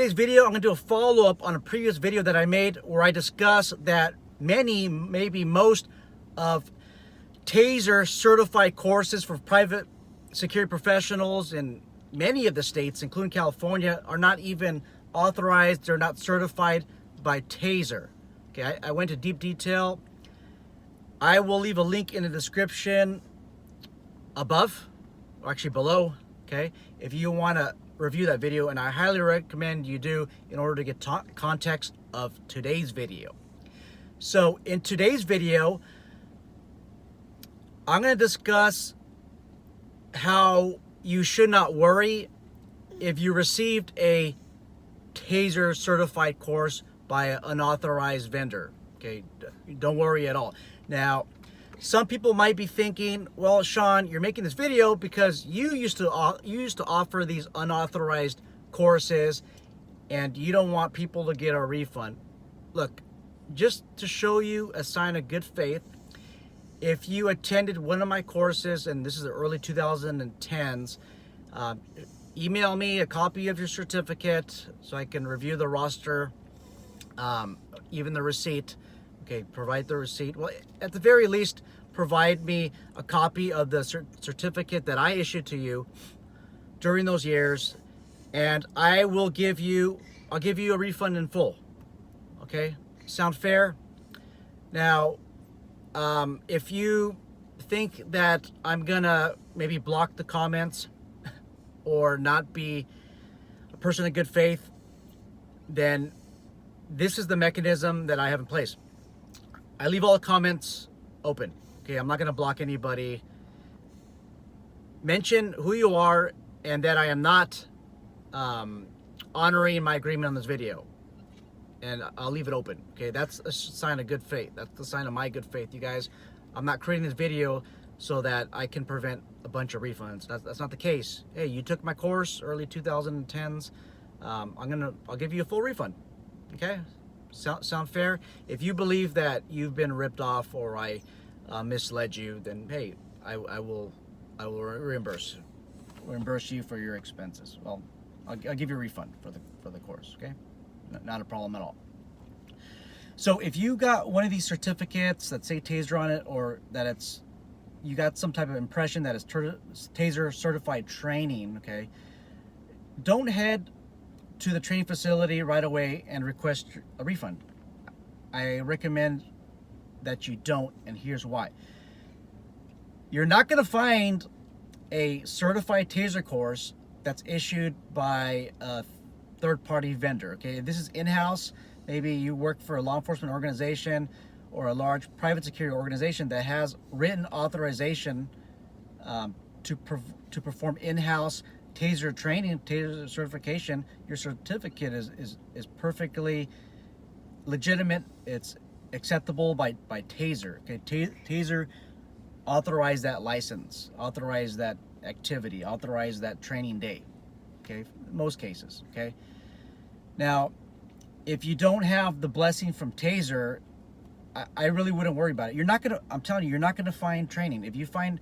Today's video, I'm going to do a follow-up on a previous video that I made where I discuss that many, maybe most of Taser certified courses for private security professionals in many of the states, including California, are not even authorized. They're not certified by Taser. Okay, I went into deep detail. I will leave a link in the description above, or actually below, okay, if you want to review that video, and I highly recommend you do in order to get context of today's video. So in today's video, I'm going to discuss how you should not worry if you received a Taser certified course by an unauthorized vendor. Okay, don't worry at all. Now, some people might be thinking, well, Sean, you're making this video because you used to offer these unauthorized courses and you don't want people to get a refund. Look, just to show you a sign of good faith, if you attended one of my courses, and this is the early 2010s, email me a copy of your certificate so I can review the roster, even the receipt. Okay, provide the receipt. Well, at the very least, provide me a copy of the certificate that I issued to you during those years, and I'll give you a refund in full. Okay, sound fair? Now, if you think that I'm gonna maybe block the comments or not be a person of good faith, then this is the mechanism that I have in place. I leave all the comments open. Okay, I'm not going to block anybody. Mention who you are and that I am not honoring my agreement on this video. And I'll leave it open. Okay, that's a sign of good faith. That's the sign of my good faith, you guys. I'm not creating this video so that I can prevent a bunch of refunds. That's not the case. Hey, you took my course, early 2010s. I'll give you a full refund. Okay? Sound fair? If you believe that you've been ripped off or I misled you, then hey, I will reimburse you for your expenses. Well, I'll give you a refund for the course. Okay, not a problem at all. So if you got one of these certificates that say Taser on it, or that you got some type of impression that it's Taser certified training, okay, don't head to the training facility right away and request a refund. I recommend that you don't, and here's why. You're not going to find a certified Taser course that's issued by a third-party vendor. Okay, if this is in-house, maybe you work for a law enforcement organization or a large private security organization that has written authorization to perform in-house Taser training, Taser certification. Your certificate is perfectly legitimate. It's acceptable by Taser. Okay, Taser authorized that license, authorized that activity, authorized that training day. Okay, in most cases. Okay. Now, if you don't have the blessing from Taser, I really wouldn't worry about it. You're not gonna. I'm telling you, you're not gonna find training. If you find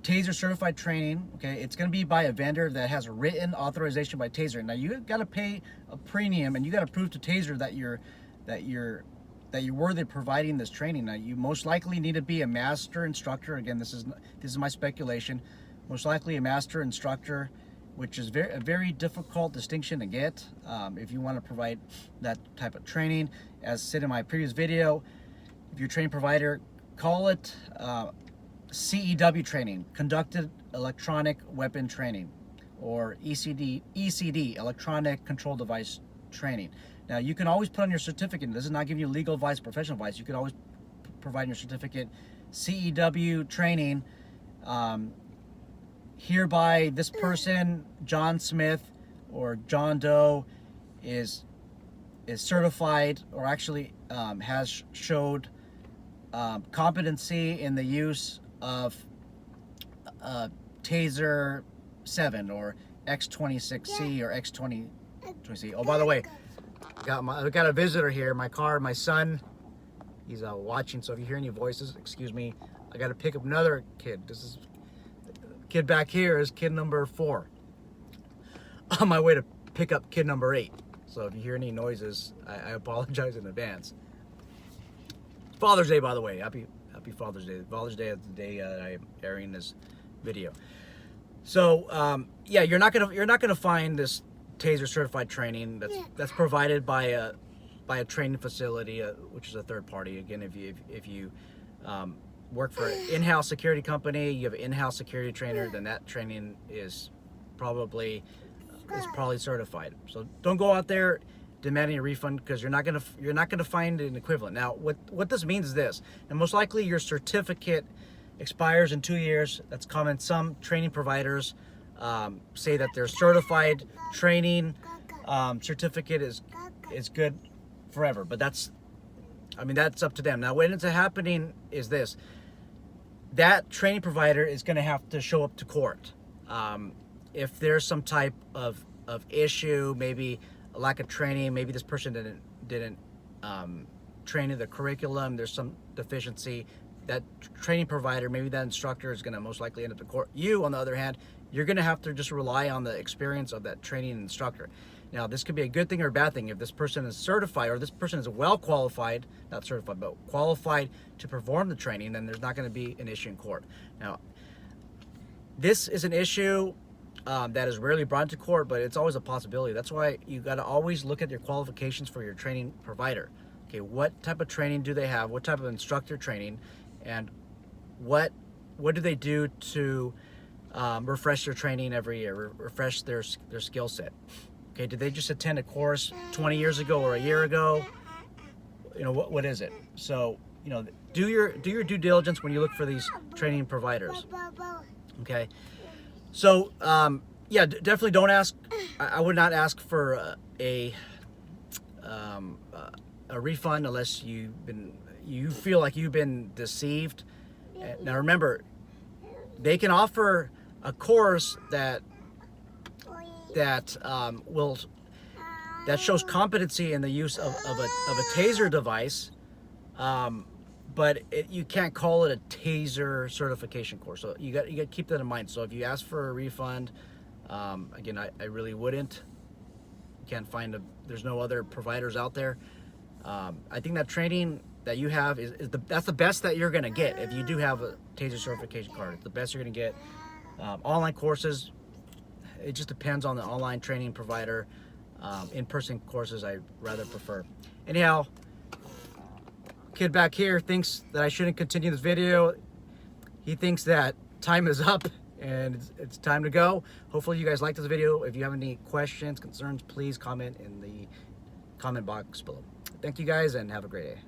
Taser certified training, okay, it's going to be by a vendor that has a written authorization by Taser. Now you got to pay a premium, and you got to prove to Taser that you're worthy of providing this training. Now you most likely need to be a master instructor. Again, this is my speculation. Most likely a master instructor, which is a very difficult distinction to get if you want to provide that type of training. As said in my previous video, if you're a training provider, call it CEW training, conducted electronic weapon training, or ECD, electronic control device training. Now you can always put on your certificate, this is not giving you legal advice, professional advice, you can always provide in your certificate, CEW training, hereby this person, John Smith or John Doe, is certified, or actually has showed competency in the use of Taser 7 or X26C or X20C. Oh, by the way, I got a visitor here. My car, my son, he's watching. So if you hear any voices, excuse me. I got to pick up another kid. This is kid back here is kid number 4. On my way to pick up kid number 8. So if you hear any noises, I apologize in advance. Father's Day, by the way. Happy Father's Day. Father's Day is the day I'm airing this video. So yeah, you're not gonna find this Taser certified training that's provided by a training facility, which is a third party. Again, if you work for an in-house security company, you have an in-house security trainer, then that training is probably certified. So don't go out there demanding a refund, because you're not gonna find an equivalent. Now, what this means is this, and most likely your certificate expires in 2 years. That's common. Some training providers say that their certified training certificate is good forever, but that's up to them. Now, what ends up happening is this: that training provider is going to have to show up to court if there's some type of issue, maybe a lack of training, maybe this person didn't train in the curriculum, there's some deficiency. That training provider, maybe that instructor, is going to most likely end up in court. You, on the other hand, you're going to have to just rely on the experience of that training instructor. Now, this could be a good thing or a bad thing. If this person is certified, or this person is well qualified, not certified, but qualified to perform the training, then there's not going to be an issue in court. Now, this is an issue that is rarely brought to court, but it's always a possibility. That's why you got to always look at your qualifications for your training provider. Okay, what type of training do they have? What type of instructor training? And what do they do to refresh their training every year, refresh their skill set? Okay, did they just attend a course 20 years ago or a year ago? You know, what is it? So, you know, do your due diligence when you look for these training providers. Okay, so yeah, definitely don't ask. I would not ask for a refund unless you feel like you've been deceived. Now remember, they can offer a course that shows competency in the use of a Taser device, but you can't call it a Taser certification course. So you got to keep that in mind. So if you ask for a refund, again, I really wouldn't. You can't find there's no other providers out there. I think that training that you have that's the best that you're gonna get if you do have a Taser certification card. It's the best you're gonna get. Online courses, it just depends on the online training provider. In-person courses I rather prefer. Anyhow, kid back here thinks that I shouldn't continue this video. He thinks that time is up and it's time to go. Hopefully you guys like this video. If you have any questions, concerns, please comment in the comment box below. Thank you guys and have a great day.